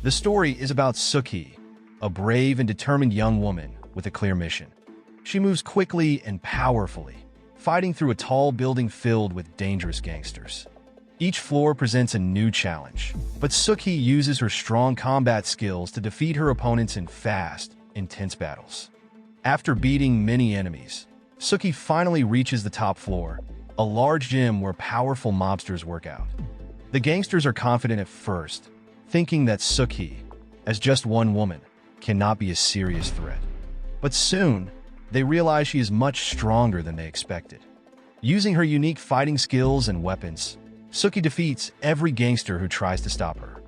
The story is about Sookie, a brave and determined young woman with a clear mission. She moves quickly and powerfully, fighting through a tall building filled with dangerous gangsters. Each floor presents a new challenge, but Sookie uses her strong combat skills to defeat her opponents in fast, intense battles. After beating many enemies, Sookie finally reaches the top floor, a large gym where powerful mobsters work out. The gangsters are confident at first, thinking that Sookie, as just one woman, cannot be a serious threat. But soon, they realize she is much stronger than they expected. Using her unique fighting skills and weapons, Sookie defeats every gangster who tries to stop her.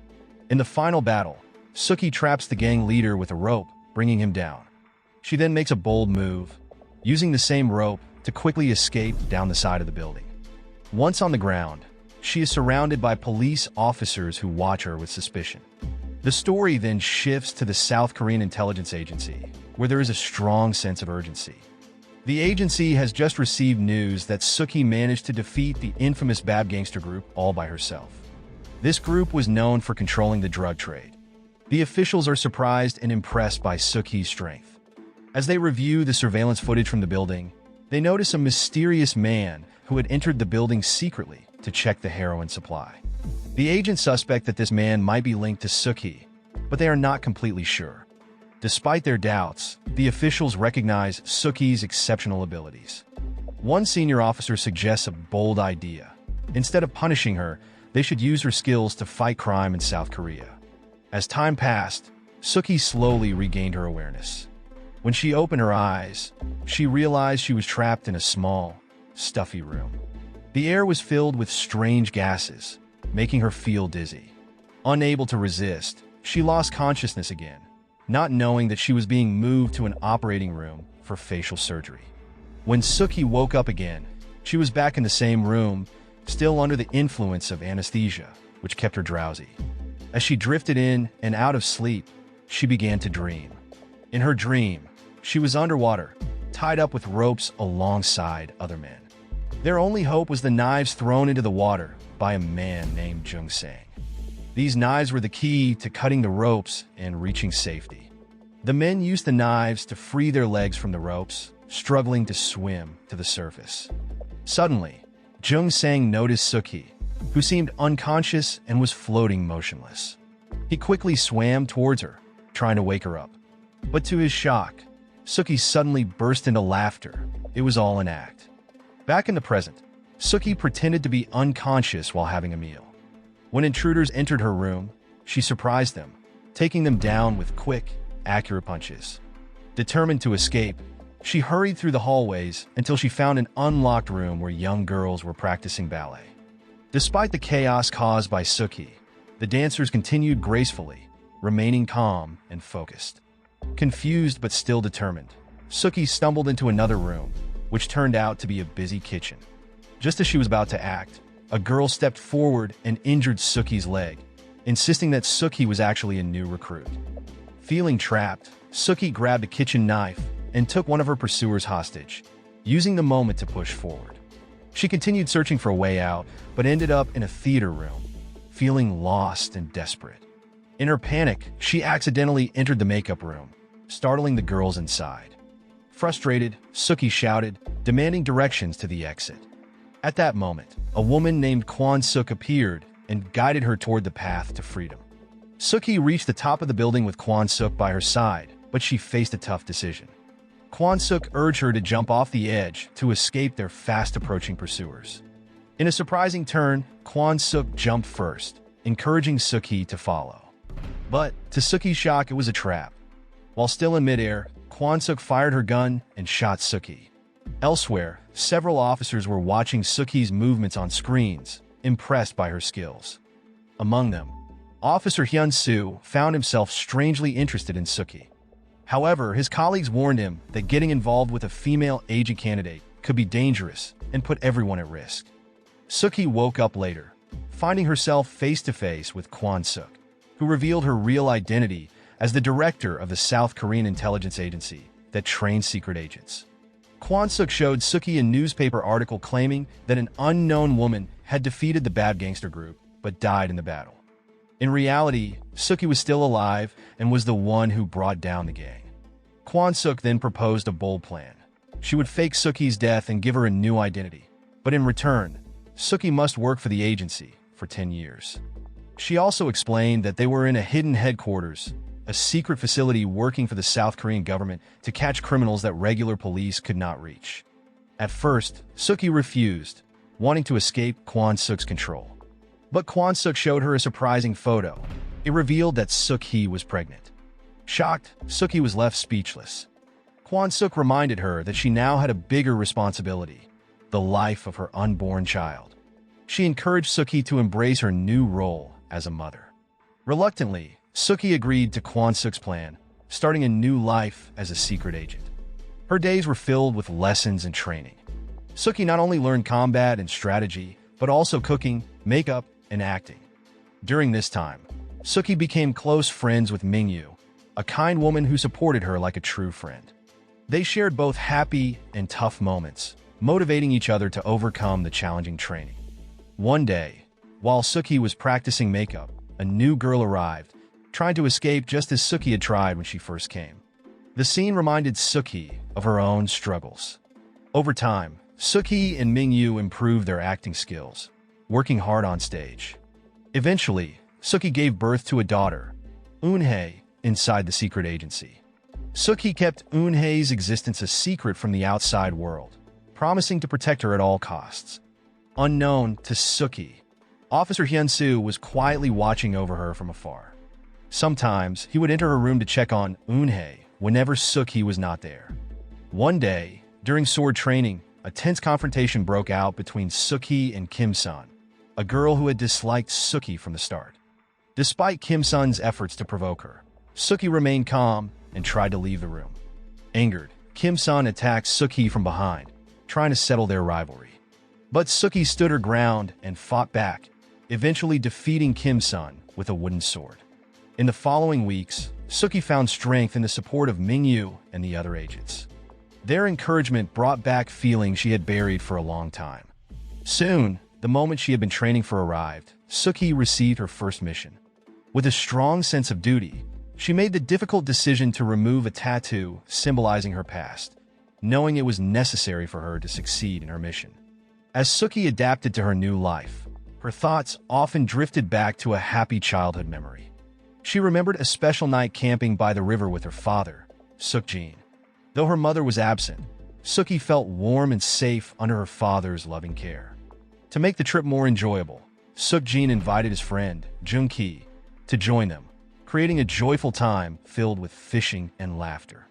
In the final battle, Sookie traps the gang leader with a rope, bringing him down. She then makes a bold move, using the same rope to quickly escape down the side of the building. Once on the ground, she is surrounded by police officers who watch her with suspicion. The story then shifts to the South Korean intelligence agency, where there is a strong sense of urgency. The agency has just received news that Sookie managed to defeat the infamous Bad Gangster Group all by herself. This group was known for controlling the drug trade. The officials are surprised and impressed by Sookie's strength. As they review the surveillance footage from the building, they notice a mysterious man who had entered the building secretly to check the heroin supply. The agents suspect that this man might be linked to Sookie, but they are not completely sure. Despite their doubts, the officials recognize Sookie's exceptional abilities. One senior officer suggests a bold idea. Instead of punishing her, they should use her skills to fight crime in South Korea. As time passed, Sookie slowly regained her awareness. When she opened her eyes, she realized she was trapped in a small, stuffy room. The air was filled with strange gases, making her feel dizzy. Unable to resist, she lost consciousness again, not knowing that she was being moved to an operating room for facial surgery. When Sookie woke up again, she was back in the same room, still under the influence of anesthesia, which kept her drowsy. As she drifted in and out of sleep, she began to dream. In her dream, she was underwater, tied up with ropes alongside other men. Their only hope was the knives thrown into the water by a man named Jung Sang. These knives were the key to cutting the ropes and reaching safety. The men used the knives to free their legs from the ropes, struggling to swim to the surface. Suddenly, Jung Sang noticed Sookie, who seemed unconscious and was floating motionless. He quickly swam towards her, trying to wake her up. But to his shock, Sookie suddenly burst into laughter. It was all an act. Back in the present, Sookie pretended to be unconscious while having a meal. When intruders entered her room, she surprised them, taking them down with quick, accurate punches. Determined to escape, she hurried through the hallways until she found an unlocked room where young girls were practicing ballet. Despite the chaos caused by Sookie, the dancers continued gracefully, remaining calm and focused. Confused but still determined, Sookie stumbled into another room, which turned out to be a busy kitchen. Just as she was about to act, a girl stepped forward and injured Sookie's leg, insisting that Sookie was actually a new recruit. Feeling trapped, Sookie grabbed a kitchen knife and took one of her pursuers hostage, using the moment to push forward. She continued searching for a way out, but ended up in a theater room, feeling lost and desperate. In her panic, she accidentally entered the makeup room, startling the girls inside. Frustrated, Sookie shouted, demanding directions to the exit. At that moment, a woman named Kwon-sook appeared and guided her toward the path to freedom. Sookie reached the top of the building with Kwon-sook by her side, but she faced a tough decision. Kwon-sook urged her to jump off the edge to escape their fast-approaching pursuers. In a surprising turn, Kwon-sook jumped first, encouraging Sookie to follow. But, to Sookie's shock, it was a trap. While still in midair, Kwon-sook fired her gun and shot Sookie. Elsewhere, several officers were watching Sookie's movements on screens, impressed by her skills. Among them, Officer Hyun-soo found himself strangely interested in Sookie. However, his colleagues warned him that getting involved with a female agent candidate could be dangerous and put everyone at risk. Sookie woke up later, finding herself face-to-face with Kwon-sook, who revealed her real identity as the director of the South Korean intelligence agency that trains secret agents. Kwon-sook showed Sookie a newspaper article claiming that an unknown woman had defeated the Bad Gangster Group but died in the battle. In reality, Suki was still alive and was the one who brought down the gang. Kwon-suk then proposed a bold plan. She would fake Suki's death and give her a new identity. But in return, Suki must work for the agency for 10 years. She also explained that they were in a hidden headquarters, a secret facility working for the South Korean government to catch criminals that regular police could not reach. At first, Suki refused, wanting to escape Kwon-suk's control. But Kwon-suk showed her a surprising photo. It revealed that Suk-hee was pregnant. Shocked, Suki was left speechless. Kwon-suk reminded her that she now had a bigger responsibility, the life of her unborn child. She encouraged Suki to embrace her new role as a mother. Reluctantly, Suki agreed to Kwon-suk's plan, starting a new life as a secret agent. Her days were filled with lessons and training. Suki not only learned combat and strategy, but also cooking, makeup, and acting. During this time, Suki became close friends with Mingyu, a kind woman who supported her like a true friend. They shared both happy and tough moments, motivating each other to overcome the challenging training. One day, while Suki was practicing makeup, a new girl arrived, trying to escape just as Suki had tried when she first came. The scene reminded Suki of her own struggles. Over time, Suki and Mingyu improved their acting skills, working hard on stage. Eventually, Suki gave birth to a daughter, Eun-hae, inside the secret agency. Suki kept Eun-hae's existence a secret from the outside world, promising to protect her at all costs. Unknown to Suki, Officer Hyun-soo was quietly watching over her from afar. Sometimes, he would enter her room to check on Eun-hae whenever Suki was not there. One day, during sword training, a tense confrontation broke out between Suki and Kim-sun, a girl who had disliked Suki from the start. Despite Kim-sun's efforts to provoke her, Suki remained calm and tried to leave the room. Angered, Kim-sun attacked Suki from behind, trying to settle their rivalry. But Suki stood her ground and fought back, eventually defeating Kim-sun with a wooden sword. In the following weeks, Suki found strength in the support of Mingyu and the other agents. Their encouragement brought back feelings she had buried for a long time. Soon, the moment she had been training for arrived, Suki received her first mission. With a strong sense of duty, she made the difficult decision to remove a tattoo symbolizing her past, knowing it was necessary for her to succeed in her mission. As Suki adapted to her new life, her thoughts often drifted back to a happy childhood memory. She remembered a special night camping by the river with her father, Suk-jin. Though her mother was absent, Suki felt warm and safe under her father's loving care. To make the trip more enjoyable, Suk-jin invited his friend, Jung-ki, to join them, creating a joyful time filled with fishing and laughter.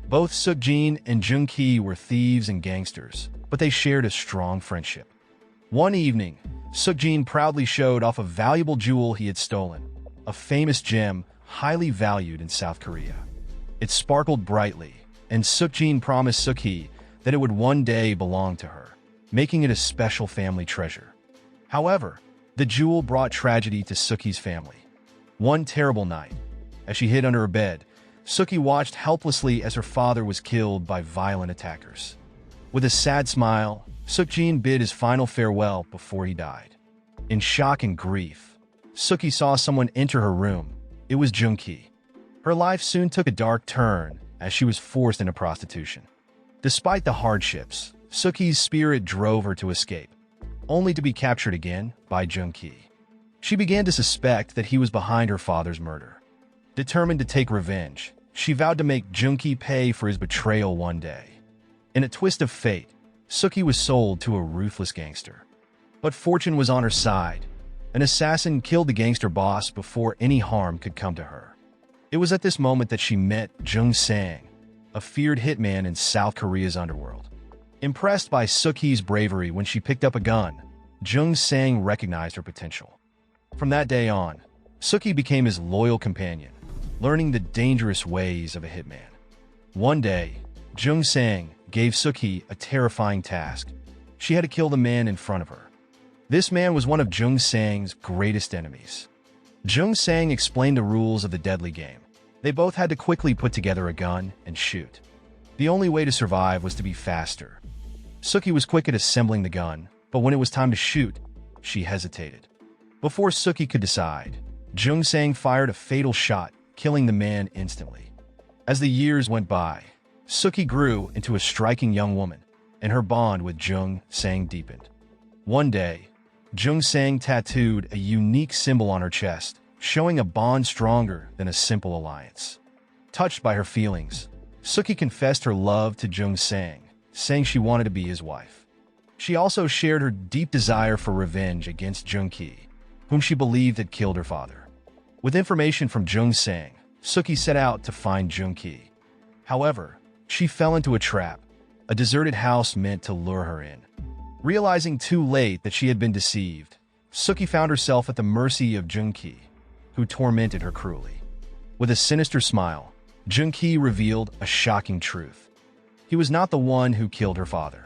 Both Suk-jin and Jung-ki were thieves and gangsters, but they shared a strong friendship. One evening, Suk-jin proudly showed off a valuable jewel he had stolen, a famous gem highly valued in South Korea. It sparkled brightly, and Suk-jin promised Suki that it would one day belong to her, making it a special family treasure. However, the jewel brought tragedy to Suki's family. One terrible night, as she hid under her bed, Suki watched helplessly as her father was killed by violent attackers. With a sad smile, Suk-jin bid his final farewell before he died. In shock and grief, Suki saw someone enter her room. It was Jung-ki. Her life soon took a dark turn as she was forced into prostitution. Despite the hardships, Suki's spirit drove her to escape, only to be captured again by Jung-ki. She began to suspect that he was behind her father's murder. Determined to take revenge, she vowed to make Jung-ki pay for his betrayal one day. In a twist of fate, Suki was sold to a ruthless gangster. But fortune was on her side. An assassin killed the gangster boss before any harm could come to her. It was at this moment that she met Jung Sang, a feared hitman in South Korea's underworld. Impressed by Suki's bravery when she picked up a gun, Jung Sang recognized her potential. From that day on, Suki became his loyal companion, learning the dangerous ways of a hitman. One day, Jung Sang gave Suki a terrifying task. She had to kill the man in front of her. This man was one of Jung Sang's greatest enemies. Jung Sang explained the rules of the deadly game. They both had to quickly put together a gun and shoot. The only way to survive was to be faster. Suki was quick at assembling the gun, but when it was time to shoot, she hesitated. Before Suki could decide, Jung Sang fired a fatal shot, killing the man instantly. As the years went by, Suki grew into a striking young woman, and her bond with Jung Sang deepened. One day, Jung Sang tattooed a unique symbol on her chest, showing a bond stronger than a simple alliance. Touched by her feelings, Suki confessed her love to Jung Sang, saying she wanted to be his wife. She also shared her deep desire for revenge against Jung Ki, whom she believed had killed her father. With information from Jung Sang, Suki set out to find Jung Ki. However, she fell into a trap, a deserted house meant to lure her in. Realizing too late that she had been deceived, Suki found herself at the mercy of Jung Ki, who tormented her cruelly. With a sinister smile, Jung Ki revealed a shocking truth. He was not the one who killed her father.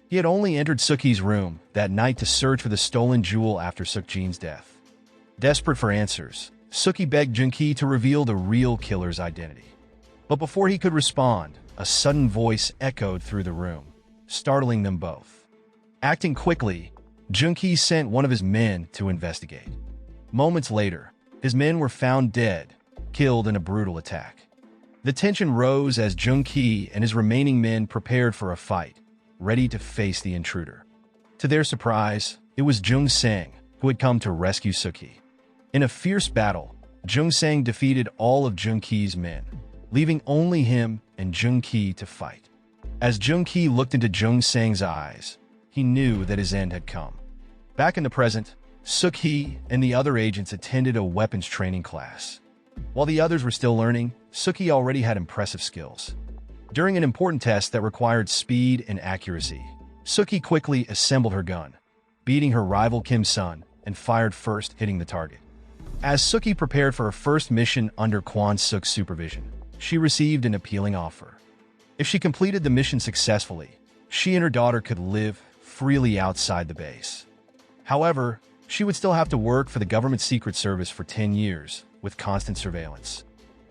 He had only entered Suki's room that night to search for the stolen jewel after Sukjin's death. Desperate for answers, Suki begged Jung Ki to reveal the real killer's identity. But before he could respond, a sudden voice echoed through the room, startling them both. Acting quickly, Jung Ki sent one of his men to investigate. Moments later, his men were found dead, killed in a brutal attack. The tension rose as Jung Ki and his remaining men prepared for a fight, ready to face the intruder. To their surprise, it was Jung Sang who had come to rescue Suki. In a fierce battle, Jung Sang defeated all of Jung Ki's men, leaving only him and Jung Ki to fight. As Jung Ki looked into Jung Sang's eyes, he knew that his end had come. Back in the present, Suki and the other agents attended a weapons training class. While the others were still learning, Suki already had impressive skills. During an important test that required speed and accuracy, Suki quickly assembled her gun, beating her rival Kim Sun, and fired first, hitting the target. As Suki prepared for her first mission under Kwon Suk's supervision, she received an appealing offer. If she completed the mission successfully, she and her daughter could live freely outside the base. However, she would still have to work for the government secret service for 10 years, with constant surveillance.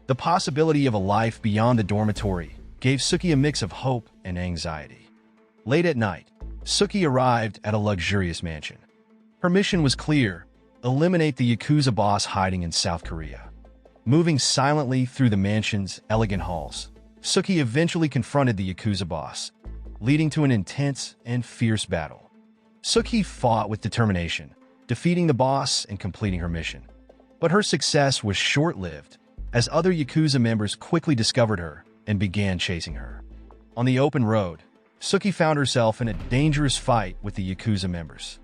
The possibility of a life beyond the dormitory gave Suki a mix of hope and anxiety. Late at night, Suki arrived at a luxurious mansion. Her mission was clear: eliminate the Yakuza boss hiding in South Korea. Moving silently through the mansion's elegant halls, Suki eventually confronted the Yakuza boss, leading to an intense and fierce battle. Suki fought with determination, defeating the boss and completing her mission. But her success was short-lived, as other Yakuza members quickly discovered her and began chasing her. On the open road, Suki found herself in a dangerous fight with the Yakuza members.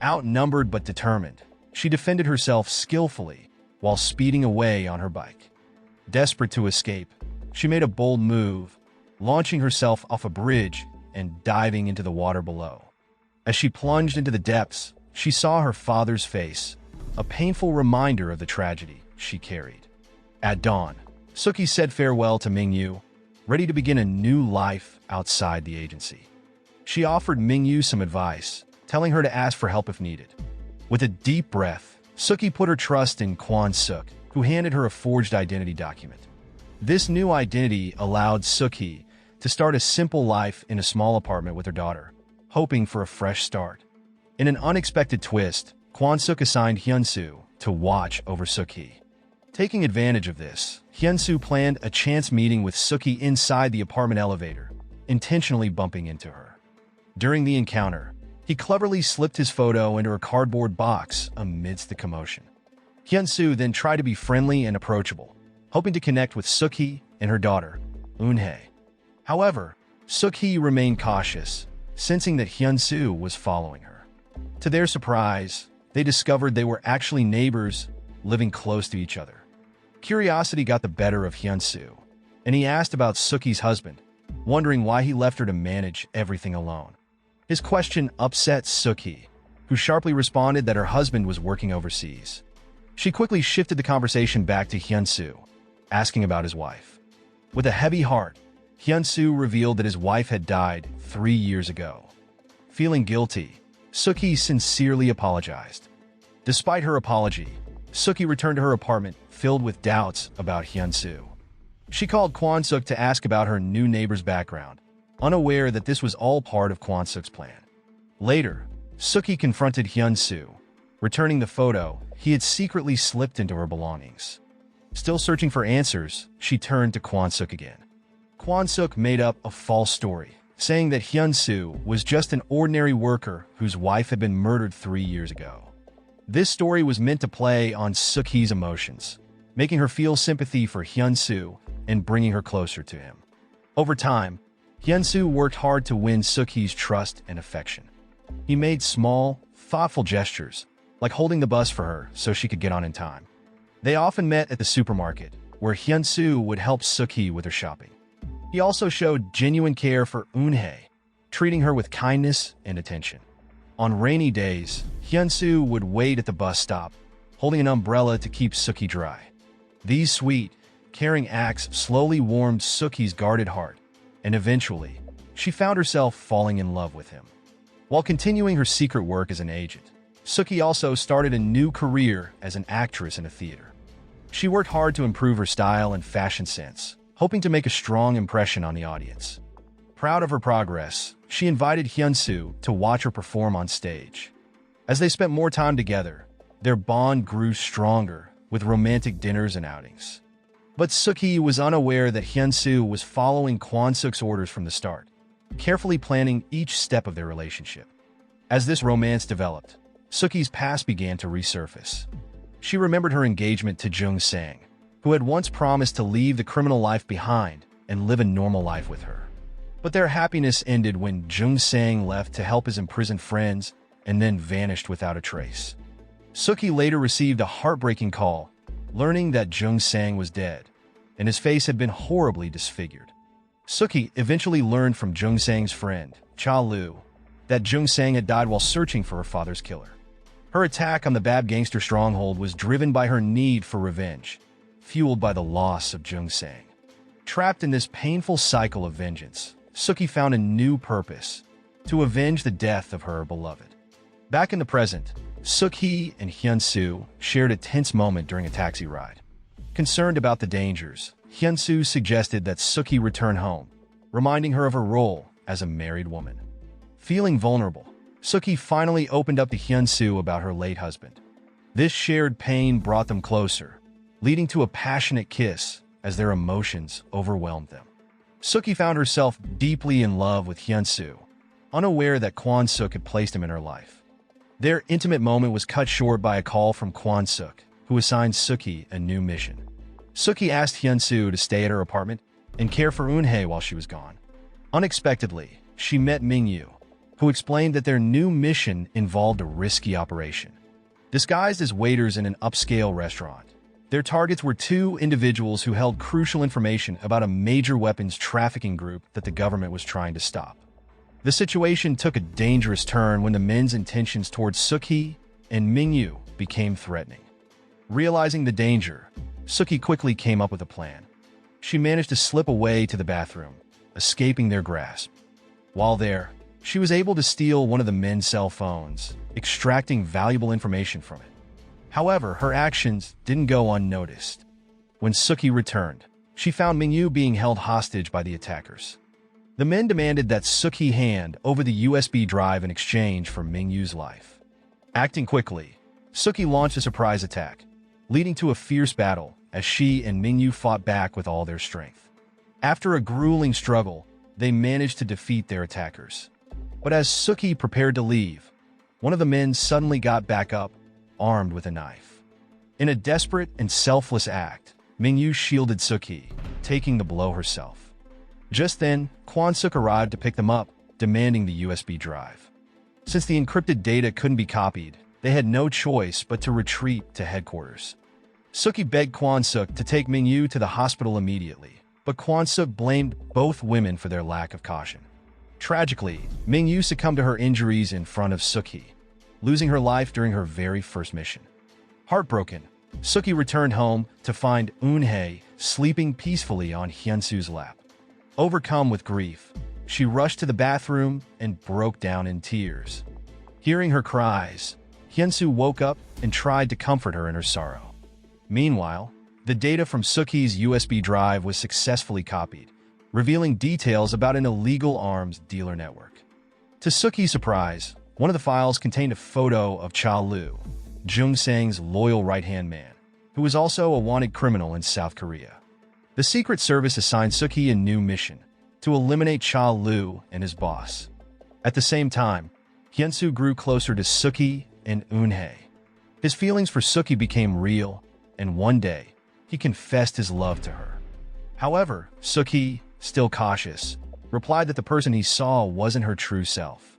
Outnumbered but determined, she defended herself skillfully while speeding away on her bike. Desperate to escape, she made a bold move, launching herself off a bridge and diving into the water below. As she plunged into the depths, she saw her father's face, a painful reminder of the tragedy she carried. At dawn, Suki said farewell to Mingyu, ready to begin a new life outside the agency. She offered Mingyu some advice, telling her to ask for help if needed. With a deep breath, Suki put her trust in Kwon Suk, who handed her a forged identity document. This new identity allowed Suki to start a simple life in a small apartment with her daughter, hoping for a fresh start. In an unexpected twist, Kwon Suk assigned Hyun-soo to watch over Suki. Taking advantage of this, Hyun-soo planned a chance meeting with Suki inside the apartment elevator, intentionally bumping into her. During the encounter, he cleverly slipped his photo into a cardboard box amidst the commotion. Hyun-soo then tried to be friendly and approachable, hoping to connect with Suki and her daughter, Eun-hae. However, Suki remained cautious, sensing that Hyun-soo was following her. To their surprise, they discovered they were actually neighbors living close to each other. Curiosity got the better of Hyun-soo, and he asked about Suki's husband, wondering why he left her to manage everything alone. His question upset Suki, who sharply responded that her husband was working overseas. She quickly shifted the conversation back to Hyun-soo, asking about his wife. With a heavy heart, Hyun-soo revealed that his wife had died 3 years ago. Feeling guilty, Suki sincerely apologized. Despite her apology, Suki returned to her apartment filled with doubts about Hyun-soo. She called Kwon Suk to ask about her new neighbor's background, unaware that this was all part of Kwon Suk's plan. Later, Suki confronted Hyun-soo, returning the photo he had secretly slipped into her belongings. Still searching for answers, she turned to Kwon-suk again. Kwon-suk made up a false story, saying that Hyun-soo was just an ordinary worker whose wife had been murdered 3 years ago. This story was meant to play on Suk-hee's emotions, making her feel sympathy for Hyun-soo and bringing her closer to him. Over time, Hyun-soo worked hard to win Suk-hee's trust and affection. He made small, thoughtful gestures, like holding the bus for her so she could get on in time. They often met at the supermarket, where Hyun-soo would help Suk-hee with her shopping. He also showed genuine care for Eun-hae, treating her with kindness and attention. On rainy days, Hyun-soo would wait at the bus stop, holding an umbrella to keep Suk-hee dry. These sweet, caring acts slowly warmed Suk-hee's guarded heart, and eventually, she found herself falling in love with him. While continuing her secret work as an agent, Suk-hee also started a new career as an actress in a theater. She worked hard to improve her style and fashion sense, hoping to make a strong impression on the audience. Proud of her progress, she invited Hyun-soo to watch her perform on stage. As they spent more time together, their bond grew stronger with romantic dinners and outings. But Suk-hee was unaware that Hyun-soo was following Kwon-suk's orders from the start, carefully planning each step of their relationship. As this romance developed, Suk-hee's past began to resurface. She remembered her engagement to Jung-sang, who had once promised to leave the criminal life behind and live a normal life with her. But their happiness ended when Jung-sang left to help his imprisoned friends and then vanished without a trace. Suk-hee later received a heartbreaking call, learning that Jung-sang was dead, and his face had been horribly disfigured. Suk-hee eventually learned from Jung-sang's friend, Cha-lu, that Jung-sang had died while searching for her father's killer. Her attack on the Bab gangster stronghold was driven by her need for revenge, fueled by the loss of Jung-sang. Trapped in this painful cycle of vengeance, Suk-hee found a new purpose: to avenge the death of her beloved. Back in the present, Suk-hee and Hyun-soo shared a tense moment during a taxi ride. Concerned about the dangers, Hyun-soo suggested that Suk-hee return home, reminding her of her role as a married woman. Feeling vulnerable, Suk-hee finally opened up to Hyun-soo about her late husband. This shared pain brought them closer, leading to a passionate kiss as their emotions overwhelmed them. Suk-hee found herself deeply in love with Hyun-soo, unaware that Kwon-suk had placed him in her life. Their intimate moment was cut short by a call from Kwon-suk, who assigned Suk-hee a new mission. Suk-hee asked Hyun-soo to stay at her apartment and care for Eun-hae while she was gone. Unexpectedly, she met Ming-yu, who explained that their new mission involved a risky operation. Disguised as waiters in an upscale restaurant, their targets were two individuals who held crucial information about a major weapons trafficking group that the government was trying to stop. The situation took a dangerous turn when the men's intentions towards Suk-hee and Ming-yu became threatening. Realizing the danger, Suk-hee quickly came up with a plan. She managed to slip away to the bathroom, escaping their grasp. While there, she was able to steal one of the men's cell phones, extracting valuable information from it. However, her actions didn't go unnoticed. When Suk-hee returned, she found Ming-yu being held hostage by the attackers. The men demanded that Suk-hee hand over the USB drive in exchange for Ming-yu's life. Acting quickly, Suk-hee launched a surprise attack, leading to a fierce battle as she and Ming-yu fought back with all their strength. After a grueling struggle, they managed to defeat their attackers. But as Suk-hee prepared to leave, one of the men suddenly got back up, armed with a knife. In a desperate and selfless act, Ming-yu shielded Suk-hee, taking the blow herself. Just then, Kwon-suk arrived to pick them up, demanding the USB drive. Since the encrypted data couldn't be copied, they had no choice but to retreat to headquarters. Suk-hee begged Kwon-suk to take Ming-yu to the hospital immediately, but Kwon-suk blamed both women for their lack of caution. Tragically, Ming-yu succumbed to her injuries in front of Suk-hee, losing her life during her very first mission. Heartbroken, Suk-hee returned home to find Eun-hae sleeping peacefully on Hyun-soo's lap. Overcome with grief, she rushed to the bathroom and broke down in tears. Hearing her cries, Hyun-soo woke up and tried to comfort her in her sorrow. Meanwhile, the data from Suk-hee's USB drive was successfully copied, revealing details about an illegal arms dealer network. To Suk-hee's surprise, one of the files contained a photo of Cha-lu, Jung Sang's loyal right-hand man, who was also a wanted criminal in South Korea. The Secret Service assigned Sookie a new mission to eliminate Cha Lu and his boss. At the same time, Hyun-soo grew closer to Sookie and Eun-hae. His feelings for Sookie became real, and one day, he confessed his love to her. However, Sookie, still cautious, replied that the person he saw wasn't her true self.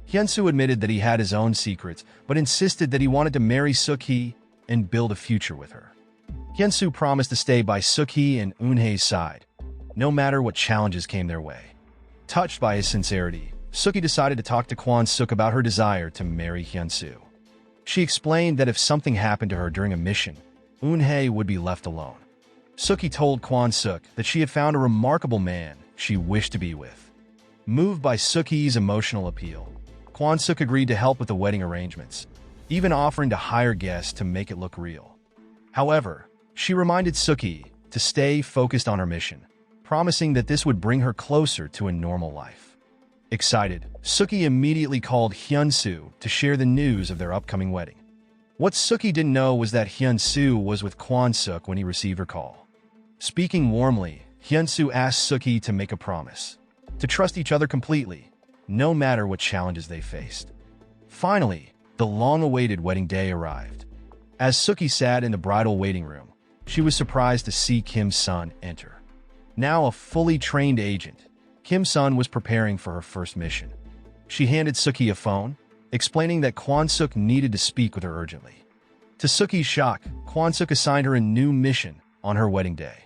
Hyun-soo admitted that he had his own secrets, but insisted that he wanted to marry Sookie and build a future with her. Hyun-soo promised to stay by Sookie and Eun-hae's side, no matter what challenges came their way. Touched by his sincerity, Sookie decided to talk to Kwon-suk about her desire to marry Hyun-soo. She explained that if something happened to her during a mission, Eun-hae would be left alone. Sookie told Kwon-suk that she had found a remarkable man she wished to be with. Moved by Sookie's emotional appeal, Kwon-suk agreed to help with the wedding arrangements, even offering to hire guests to make it look real. However, she reminded Sookie to stay focused on her mission, promising that this would bring her closer to a normal life. Excited, Sookie immediately called Hyun-soo to share the news of their upcoming wedding. What Sookie didn't know was that Hyun-soo was with Kwon-suk when he received her call. Speaking warmly, Hyun-soo asked Sookie to make a promise, to trust each other completely, no matter what challenges they faced. Finally, the long-awaited wedding day arrived. As Sookie sat in the bridal waiting room, she was surprised to see Kim Sun enter. Now a fully trained agent, Kim Sun was preparing for her first mission. She handed Sookie a phone, explaining that Kwon-suk needed to speak with her urgently. To Sookie's shock, Kwon-suk assigned her a new mission on her wedding day.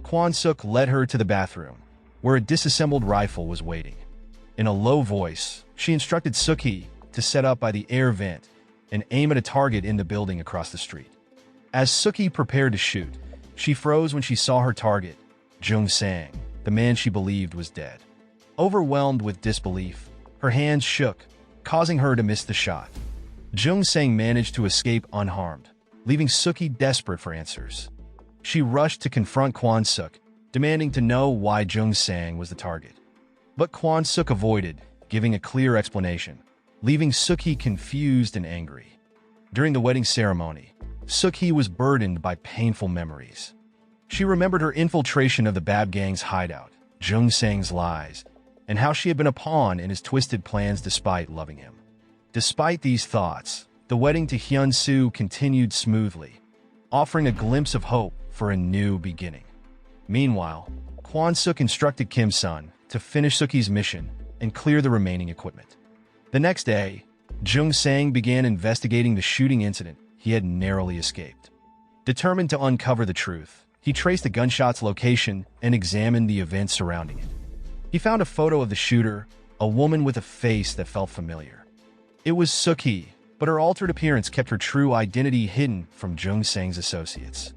Kwon-suk led her to the bathroom, where a disassembled rifle was waiting. In a low voice, she instructed Sookie to set up by the air vent and aim at a target in the building across the street. As Sookie prepared to shoot, she froze when she saw her target, Jung Sang, the man she believed was dead. Overwhelmed with disbelief, her hands shook, causing her to miss the shot. Jung Sang managed to escape unharmed, leaving Sookie desperate for answers. She rushed to confront Kwon-suk, demanding to know why Jung Sang was the target. But Kwon-suk avoided giving a clear explanation, leaving Sookie confused and angry. During the wedding ceremony, Sookie was burdened by painful memories. She remembered her infiltration of the Bab Gang's hideout, Jung Sang's lies, and how she had been a pawn in his twisted plans despite loving him. Despite these thoughts, the wedding to Hyun-soo continued smoothly, offering a glimpse of hope for a new beginning. Meanwhile, Kwon-suk instructed Kim Sun to finish Sookie's mission and clear the remaining equipment. The next day, Jung Sang began investigating the shooting incident he had narrowly escaped. Determined to uncover the truth, he traced the gunshot's location and examined the events surrounding it. He found a photo of the shooter, a woman with a face that felt familiar. It was Sookie, but her altered appearance kept her true identity hidden from Jung Sang's associates.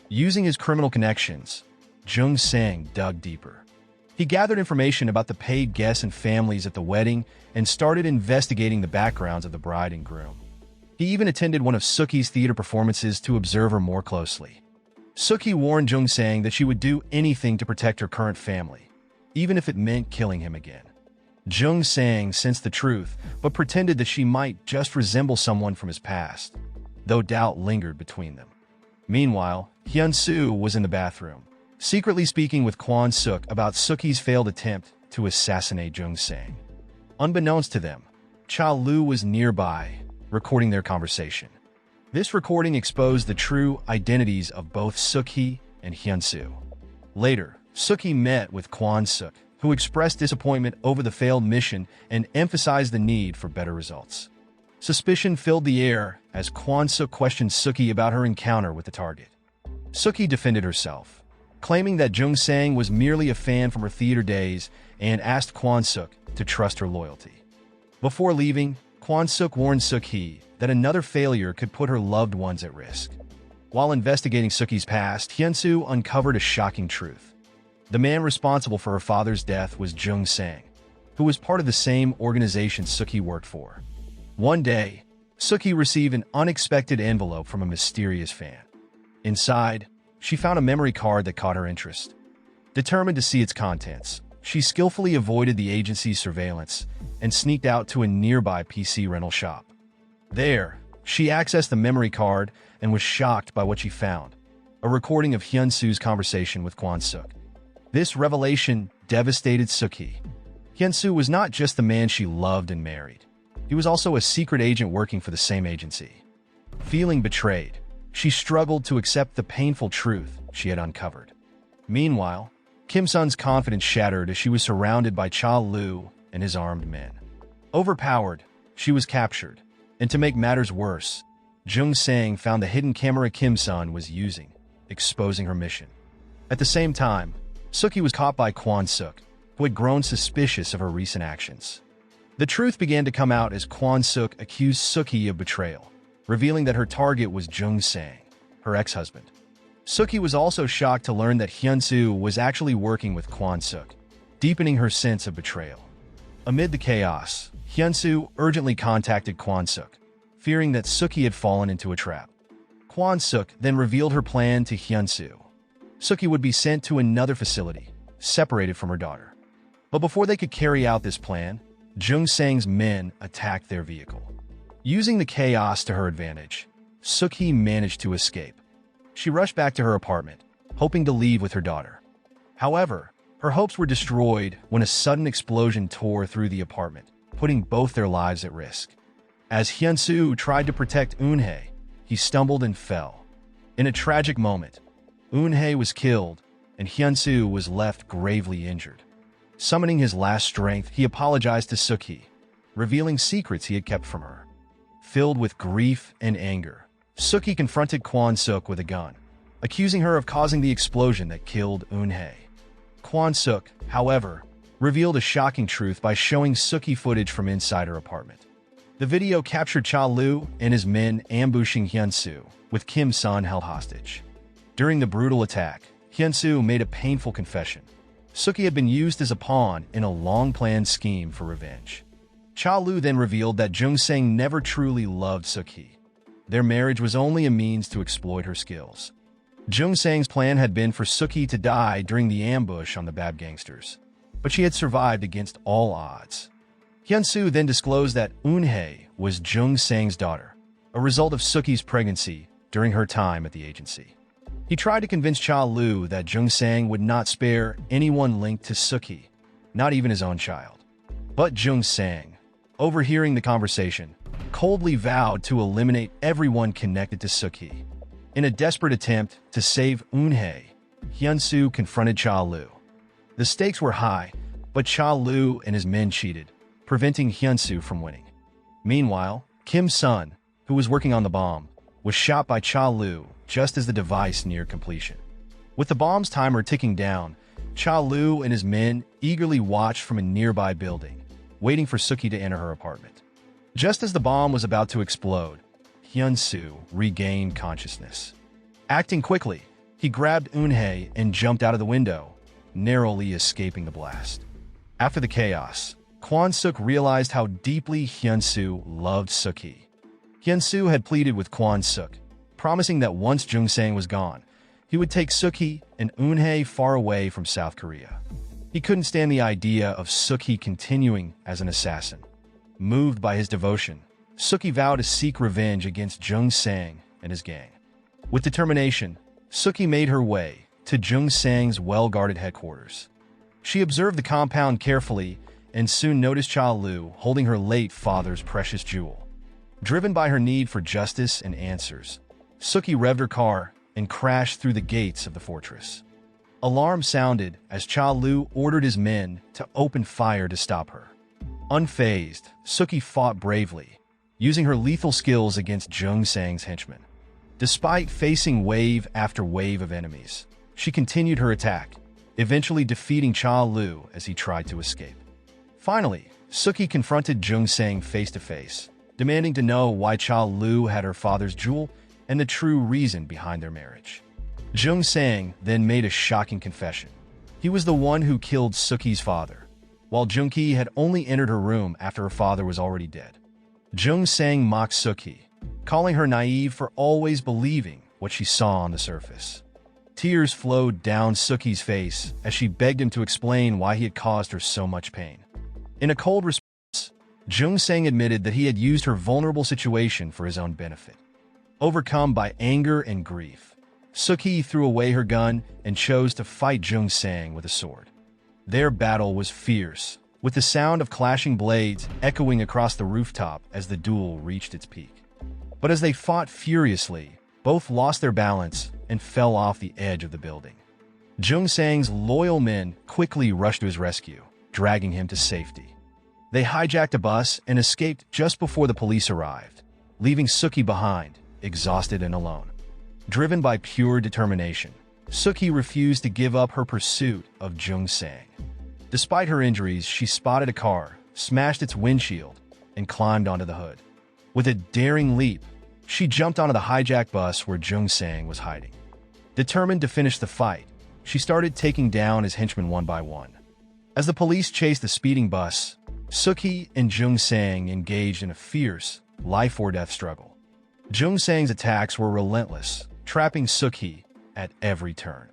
Using his criminal connections, Jung Sang dug deeper. He gathered information about the paid guests and families at the wedding and started investigating the backgrounds of the bride and groom. He even attended one of Sookie's theater performances to observe her more closely. Sookie warned Jung Sang that she would do anything to protect her current family, even if it meant killing him again. Jung Sang sensed the truth, but pretended that she might just resemble someone from his past, though doubt lingered between them. Meanwhile, Hyun-soo was in the bathroom, secretly speaking with Kwon-suk about Sookie's failed attempt to assassinate Jung Sang. Unbeknownst to them, Cha Lu was nearby, recording their conversation. This recording exposed the true identities of both Sookie and Hyun-soo. Later, Sookie met with Kwon-suk, who expressed disappointment over the failed mission and emphasized the need for better results. Suspicion filled the air as Kwon-suk questioned Sookie about her encounter with the target. Sookie defended herself, claiming that Jung Sang was merely a fan from her theater days and asked Kwon-suk to trust her loyalty. Before leaving, Kwon-suk warned Sookie that another failure could put her loved ones at risk. While investigating Sookie's past, Hyun-soo uncovered a shocking truth. The man responsible for her father's death was Jung Sang, who was part of the same organization Sookie worked for. One day, Sookie received an unexpected envelope from a mysterious fan. Inside, she found a memory card that caught her interest. Determined to see its contents, she skillfully avoided the agency's surveillance and sneaked out to a nearby PC rental shop. There, She accessed the memory card and was shocked by what she found, a recording of Hyun-soo's conversation with Kwon-suk. This revelation devastated Suk-hee. Hyun-soo was not just the man she loved and married. He was also a secret agent working for the same agency. Feeling betrayed, she struggled to accept the painful truth she had uncovered. Meanwhile, Kim Sun's confidence shattered as she was surrounded by Cha Lu and his armed men. Overpowered, she was captured, and to make matters worse, Jung Sang found the hidden camera Kim Sun was using, exposing her mission. At the same time, Suk-hee was caught by Kwon-suk, who had grown suspicious of her recent actions. The truth began to come out as Kwon-suk accused Suk-hee of betrayal, revealing that her target was Jung Sang, her ex-husband. Suk-hee was also shocked to learn that Hyun-soo was actually working with Kwon-suk, deepening her sense of betrayal. Amid the chaos, Hyun-soo urgently contacted Kwon-suk, fearing that Suk-hee had fallen into a trap. Kwon-suk then revealed her plan to Hyun-soo. Suk-hee would be sent to another facility, separated from her daughter. But before they could carry out this plan, Jung Sang's men attacked their vehicle. Using the chaos to her advantage, Suk-hee managed to escape. She rushed back to her apartment, hoping to leave with her daughter. However, her hopes were destroyed when a sudden explosion tore through the apartment, putting both their lives at risk. As Hyun-soo tried to protect Eun-hae, he stumbled and fell. In a tragic moment, Eun-hae was killed, and Hyun-soo was left gravely injured. Summoning his last strength, he apologized to Suk-hee, revealing secrets he had kept from her. Filled with grief and anger, Suk-hee confronted Kwon-suk with a gun, accusing her of causing the explosion that killed Eun-hae. Kwon-suk, however, revealed a shocking truth by showing Suk-hee footage from inside her apartment. The video captured Cha Lu and his men ambushing Hyun-soo, with Kim Sun held hostage. During the brutal attack, Hyun-soo made a painful confession. Suk-hee had been used as a pawn in a long-planned scheme for revenge. Cha Lu then revealed that Jung Sang never truly loved Suk-hee. Their marriage was only a means to exploit her skills. Jung Sang's plan had been for Suk-hee to die during the ambush on the Bab gangsters, but she had survived against all odds. Hyun-soo then disclosed that Eun-hae was Jung Sang's daughter, a result of Suk-hee's pregnancy during her time at the agency. He tried to convince Cha Lu that Jung Sang would not spare anyone linked to Suk-hee, not even his own child. But Jung Sang, overhearing the conversation, coldly vowed to eliminate everyone connected to Suk-hee. In a desperate attempt to save Eun-hae, Hyun-soo confronted Cha Lu. The stakes were high, but Cha Lu and his men cheated, preventing Hyun-soo from winning. Meanwhile, Kim Sun, who was working on the bomb, was shot by Cha Lu just as the device neared completion. With the bomb's timer ticking down, Cha Lu and his men eagerly watched from a nearby building, waiting for Suk-hee to enter her apartment. Just as the bomb was about to explode, Hyun-soo regained consciousness. Acting quickly, he grabbed Eun-hae and jumped out of the window, narrowly escaping the blast. After the chaos, Kwon-suk realized how deeply Hyun-soo loved Suk-hee. Hyun-soo had pleaded with Kwon-suk, promising that once Jung Sang was gone, he would take Suk-hee and Eun-hae far away from South Korea. He couldn't stand the idea of Suk-hee continuing as an assassin. Moved by his devotion, Suk-hee vowed to seek revenge against Jung Sang and his gang. With determination, Suk-hee made her way to Jung Sang's well-guarded headquarters. She observed the compound carefully and soon noticed Cha Lu holding her late father's precious jewel. Driven by her need for justice and answers, Suk-hee revved her car and crashed through the gates of the fortress. Alarm sounded as Cha Lu ordered his men to open fire to stop her. Unfazed, Suk-hee fought bravely, using her lethal skills against Jung Sang's henchmen. Despite facing wave after wave of enemies, she continued her attack, eventually defeating Cha Lu as he tried to escape. Finally, Suk-hee confronted Jung Sang face-to-face, demanding to know why Cha Lu had her father's jewel and the true reason behind their marriage. Jung Sang then made a shocking confession. He was the one who killed Suk-hee's father, while Jung-hee had only entered her room after her father was already dead. Jung Sang mocked Suk-hee, calling her naive for always believing what she saw on the surface. Tears flowed down Suk-hee's face as she begged him to explain why he had caused her so much pain. In a cold response, Jung Sang admitted that he had used her vulnerable situation for his own benefit. Overcome by anger and grief, Suk-hee threw away her gun and chose to fight Jung Sang with a sword. Their battle was fierce, with the sound of clashing blades echoing across the rooftop as the duel reached its peak. But as they fought furiously, both lost their balance and fell off the edge of the building. Jung Sang's loyal men quickly rushed to his rescue, dragging him to safety. They hijacked a bus and escaped just before the police arrived, leaving Suk-hee behind, exhausted and alone. Driven by pure determination, Suk-hee refused to give up her pursuit of Jung Sang. Despite her injuries, she spotted a car, smashed its windshield, and climbed onto the hood. With a daring leap, she jumped onto the hijacked bus where Jung Sang was hiding. Determined to finish the fight, she started taking down his henchmen one by one. As the police chased the speeding bus, Suk-hee and Jung Sang engaged in a fierce, life-or-death struggle. Jung Sang's attacks were relentless, trapping Suk-hee at every turn.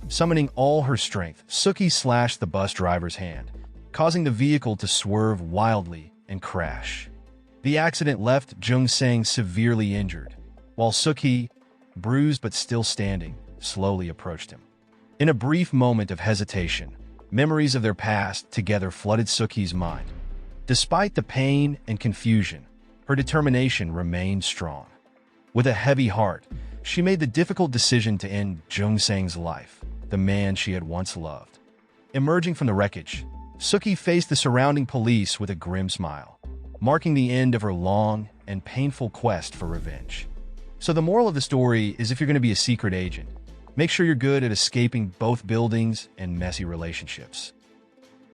Summoning all her strength, Suk-hee slashed the bus driver's hand, causing the vehicle to swerve wildly and crash. The accident left Jung Sang severely injured, while Suk-hee, bruised but still standing, slowly approached him. In a brief moment of hesitation, memories of their past together flooded Suk-hee's mind. Despite the pain and confusion, her determination remained strong. With a heavy heart, she made the difficult decision to end Jung Sang's life, the man she had once loved. Emerging from the wreckage, Suk-hee faced the surrounding police with a grim smile, marking the end of her long and painful quest for revenge. So the moral of the story is, if you're going to be a secret agent, make sure you're good at escaping both buildings and messy relationships.